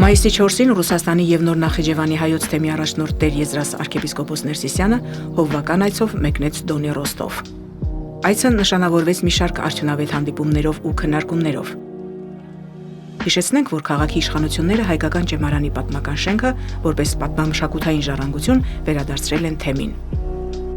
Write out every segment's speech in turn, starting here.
Մայիսի 4-ին Ռուսաստանի եւ Նոր Նախիջևանի հայոց թեմի առաջնորդ Տեր Եզրաս arczepiskopos Ներսիսյանը հովվական այցով մեկնեց Դոնի Ռոստով։ Այցը նշանավորվեց մի շարք արդյունավետ հանդիպումներով ու քննարկումներով։ Հիշեցնենք, որ քաղաքի իշխանությունները հայկական ճեմարանի պատմական շենքը որպես պատմամշակութային ժառանգություն վերադարձրել են թեմին։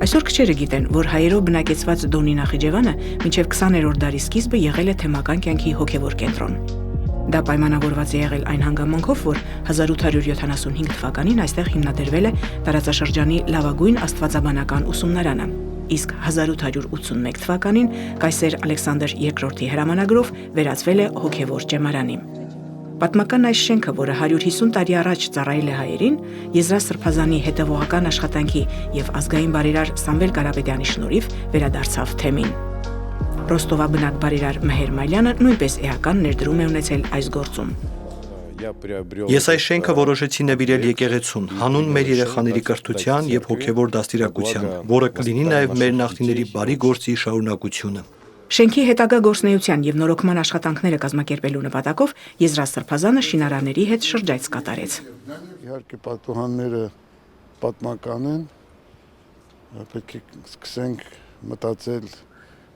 Այսօր քչերը գիտեն, որ հայերով բնակեցված Դոնի Նախիջևանը մինչև 20-րդ դարի սկիզբը եղել է թեմական կյանքի հոգևոր կենտրոն։ Դա պայմանավորված է եղել այն հանգամանքով, որ 1875 թվականին այստեղ հիմնադրվել է տարածաշրջանի լավագույն աստվածաբանական ուսումնարանը, իսկ 1881 թվականին կայսեր Ալեքսանդր II-ի հրամանագրով վերածվել է հոգևոր ճեմարանի։ Պատմական այս շենքը, որը 150 տարի առաջ ծառայել է հայերին, Եզրաս Սրբազանի հետևողական աշխատանքի եւ ազգային բարերար Սամվել Կարապետյանի շնորհիվ վերադարձավ թեմին։ Ռոստովաբնակ բարերար Մեհեր Մայլյանը նույնպես էական ներդրում է ունեցել այս գործում։ Ես այս շենքը որոշեցի նվիրել եկեղեցուն, հանուն մեր երեխաների կրթության եւ հոգեվոր դաստիարակության, որը կլինի նաեւ մեր նախնիների բարի գործի շարունակությունը։ Շենքի հետագա գործնեության եւ նորոգման աշխատանքները կազմակերպելու նպատակով Եզրաս Սրբազանը շինարաների հետ շրջայց կատարեց։ Իհարկե պատուհանները պատմական են, պետք է սկսենք մտածել,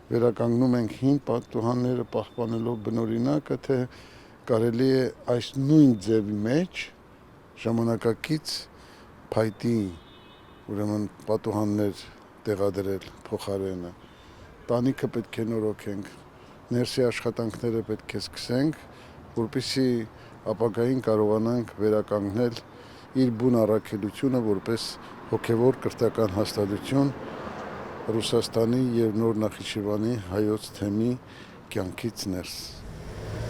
վերականգնում ենք հին պատուհանները պահպանելով բնօրինակը, թե կարելի է այս նույն ձևի մեջ ժամանակակից փայտի ուրեմն պատուհաններ տեղադրել փոխարենը։ Տանիքը պետք է նորոգենք, ներսի աշխատանքները պետք է սկսենք, որպեսզի ապագային կարողանանք վերականգնել իր բուն առաքելությունը որպես հոգևոր կրթական հաստատություն Ռուսաստանի եւ Նոր Նախիջևանի հայոց թեմի կյանքից ներս։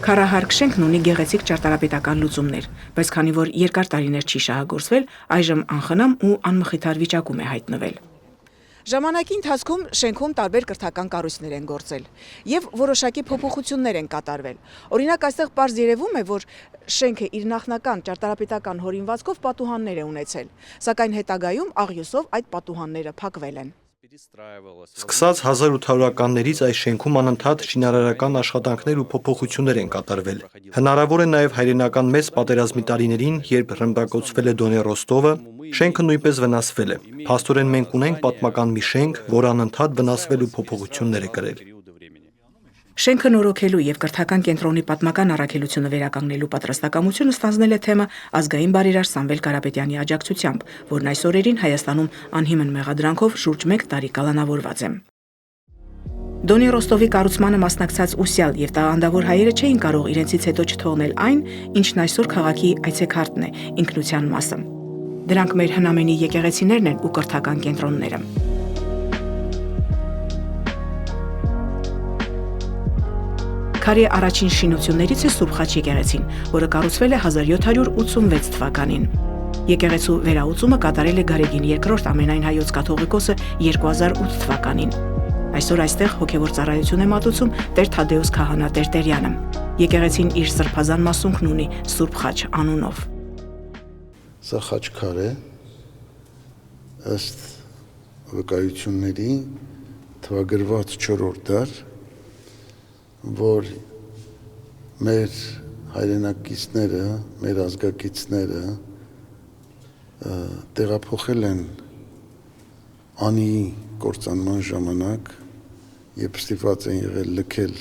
Քարահարկ շենքն ունի գեղեցիկ ճարտարապետական լուծումներ, բայց քանի որ երկար տարիներ չի շահագործվել, այժմ անխնամ ու անմխիթար վիճակում է հայտնվել։ Ժամանակի ընթացքում շենքում տարբեր կրթական կառույցներ են գործել եւ որոշակի փոփոխություններ են կատարվել։ Օրինակ, այստեղ պարզ երևում է, որ շենքը իր նախնական ճարտարապետական հորինվածքով պատուհաններ է ունեցել, սակայն հետագայում աղյուսով այդ պատուհանները փակվել են։ Սկսած 1800-ականներից այս շենքում անընդհատ շինարարական աշխատանքներ ու փոփոխություններ են կատարվել։ Հնարավոր է նաև հայրենական մեծ պատերազմի տարիներին, երբ ռմբակոծվել է Դոնի Ռոստովը, շենքը նույնպես վնասվել է։ Փաստորեն մենք ունենք պատմական մի շենք, որը անընդհատ վնասվել ու փոփոխություններ է կրել։ Շենքը նորոգելու եւ կրթական կենտրոնի պատմական առաքելությունը վերականգնելու պատրաստակամությունը ստանձնել է թեմը ազգային բարերար Սամվել Կարապետյանի աջակցությամբ, որն այս օրերին Հայաստանում անհիմն մեղադրանքով շուրջ 1 տարի կալանավորված է։ Դոնի Ռոստովի կառուցմանը մասնակցած ուսյալ եւ տաղանդավոր հայերը չէին կարող իրենցից հետո չթողնել այն, ինչն այսօր քաղաքի այցեքարտն է, ինքնության մասը։ Դրանք մեր հնամենի եկեղեցիներն են ու կրթական կենտրոնները։ Քարի առաջին շինություններից է Սուրբ Խաչ եկեղեցին, որը կառուցվել է 1786 թվականին։ Եկեղեցու վերաուծումը կատարել է Գարեգին II ամենայն հայոց կաթողիկոսը 2008 թվականին։ Այսօր այստեղ հոգևոր ծառայություն է մատուցում Տեր Թադեոս քահանա Տերտերյանը։ Եկեղեցին իր սրբազան մասունքն ունի Սուրբ Խաչ անունով։ Սա խաչքար է, ըստ վկայությունների թվագրված 4-րդ դար, որ մեր հայրենակիցները, մեր ազգակիցները տեղափոխել են Անիի կործանման ժամանակ, երբ ստիպված են եղել լքել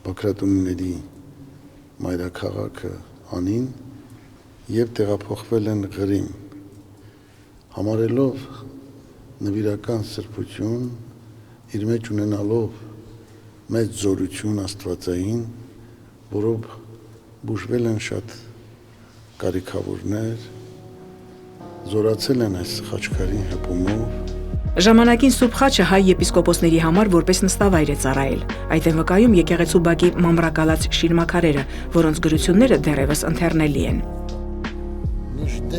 Բագրատունիների մայրաքաղաքը Անին եւ տեղափոխվել են Ղրիմ, համարելով նվիրական սրբություն, իր մեջ ունենալով մեծ զորություն աստվածային, որով բուժվել են շատ կարիքավորներ, զորացել են այս խաչքարի հպումով։ Ժամանակին Սուրբ Խաչը հայ եպիսկոպոսների համար որպես նստավայր է ծառայել։ Այդ են վկայում եկեղեցու բակի մամրակալած շիրմաքարերը, որոնց գրությունները դեռևս ընթեռնելի են։ Միշտ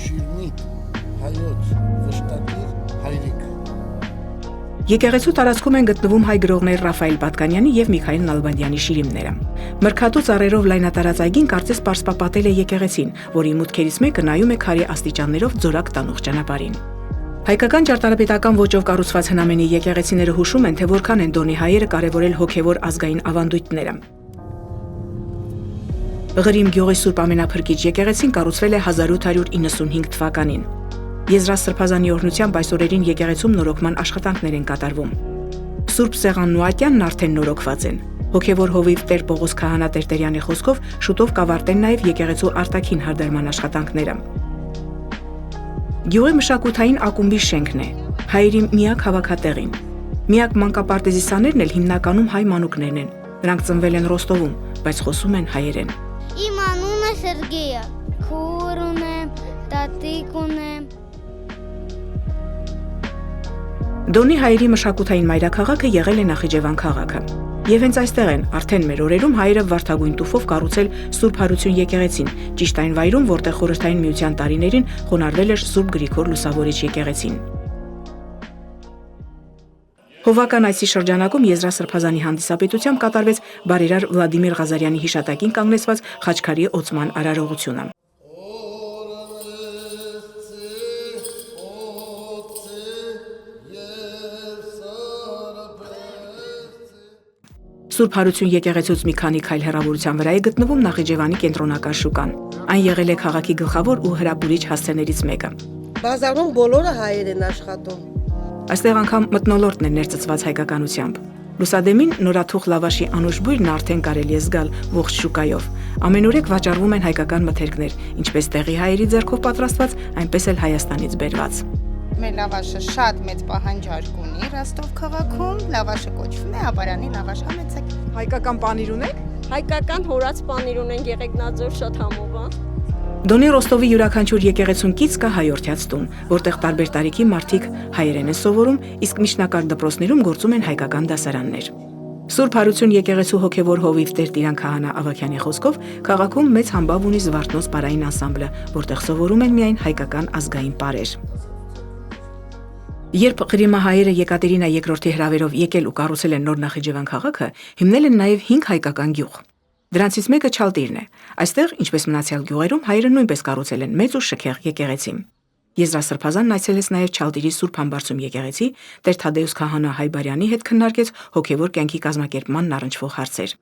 շիրմիտ հայոց վշտակիր հայրիկ։ Եկեղեցու տարածքում են գտնվում հայ գրողներ Ռաֆայել Պատկանյանի եւ Միքայել Նալբանդյանի շիրիմները։ Մրգատու ծառերով լայնատարած այգին կարծես պարսպապատել է եկեղեցին, որի մուտքերից մեկը նայում է քարի աստիճաններով ձորակ տանող ճանապարհին։ Հայկական ճարտարապետական ոճով կառուցված հնամենի եկեղեցիները հուշում են, թե որքան են Դոնի հայերը կարևորել հոգևոր ազգային ավանդույթները։ Ղրիմ գյուղի Սուրբ Ամենափրկիչ եկեղեցին կառուցվել է 1895 թվականին։ Եզրասր Սրբազանի օրհնությամբ այս օրերին եկեղեցում նորոգման աշխատանքներ են կատարվում։ Սուրբ Սեղանն ու ատյանն արդեն նորոգված են։ Հոգևոր հովիվ Տեր Պողոս Քահանա Տերտերյանի խոսքով շուտով կավարտեն նաև եկեղեցու արտաքին հարդարման աշխատանքները։ Գյուղի մշակութային ակումբի շենքն է, հայերի միակ հավաքատեղին։ Միակ մանկապարտեզիսաներն էլ հիմնականում հայ մանուկներն են։ Նրանք ծնվել են Ռոստովում, բայց խոսում են հայերեն։ Իմ անունը Սերգեյ է, քույր ունեմ, տատիկ ունեմ։ Դոնի հայերի մշակութային մայրաքաղաքը եղել է Նախիջևան քաղաքը։ Եվ հենց այստեղ են արդեն մեր օրերում հայերը վարդագույն տուֆով կառուցել Սուրբ Հարություն եկեղեցին, ճիշտ այն վայրում, որտեղ Խորհրդային Միության տարիներին խոնարհվել էր Սուրբ Գրիգոր Լուսավորիչ եկեղեցին։ Հովվական այցի շրջանակում Եզրասրբազանի հանդիսապետությամբ կատարվեց բարերար Վլադիմիր Ղազարյանի հիշատակին կանգնեցված խաչքարի օծման արարողությունը։ Սուրբ Հարություն եկեղեցուց մի քանի քայլ հեռավորության վրա է գտնվում Նախիջևանի կենտրոնական շուկան։ Այն եղել է քաղաքի գլխավոր ու հրապուրիչ հասցեներից մեկը։ Բազարում բոլորը հայեր են աշխատում։ Այստեղ անգամ մթնոլորտն է ներծծված հայկականությամբ։ Լուսադեմին նորաթուխ լավաշի անուշ բույրն արդեն կարելի է զգալ ողջ շուկայով։ Ամենուրեք վաճառվում են հայկական մթերքներ, ինչպես տեղի հայերի ձեռքով պատրաստված, այնպես էլ Հայաստանից բերված։ Մեր լավաշը շատ մեծ պահանջարկ ունի Ռոստով քաղաքում, լավաշը կոչվում է ապարանի լավաշ, համեցեք։ Հայկական պանիր ունեք։ Հայկական հորած պանիր ունեն Գեղեգնաձոր շատ համով, Դոնի Ռոստովի յուրաքանչյուր եկեղեցուն կից կա հայորդյաց տուն, որտեղ տարբեր տարիքի մարդիկ հայերեն են սովորում, իսկ միջնակարգ դպրոցներում գործում են հայկական դասարաններ։ Սուրբ Հարություն եկեղեցու հոգևոր հովիվ Տեր Տիրան Քահանա Ավագյանի խոսքով քաղաքում մեծ համբավ ունի Զվարթնոց պարային անսամբլը, որտեղ սովորում են միայն հայկական ազգային պարեր։ Երբ Ղրիմա հայերը Եկատերինա II-ի հրավերով եկել ու կառուցել են նոր Նախիջևան քաղաքը, հիմնել են նաև 5 հայկական գյուղ։ Դրանցից մեկը Չալտիրն է։ Այստեղ, ինչպես մնացյալ գյուղերում, հայերը նույնպես կառուցել են մեծ ու շքեղ եկեղեցի։ Եզրասրբազանն այցելեց նաև Չալտիրի Սուրբ Համբարձում եկեղեցի, Տեր Թադեուս Քահանա Հայբարյանի հետ քննարկեց հոգևոր կյանքի կազմակերպմանն առնչվող հարցեր։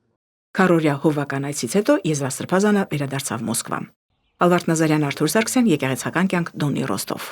Քառօրյա հովվական այցից հետո Եզրասրբազանը վերադարձավ Մոսկվա։ Ալվարդ Նազարյան, Արթուր Սարգսյան, Եկեղեցական կյանք, Դոնի Ռոստով։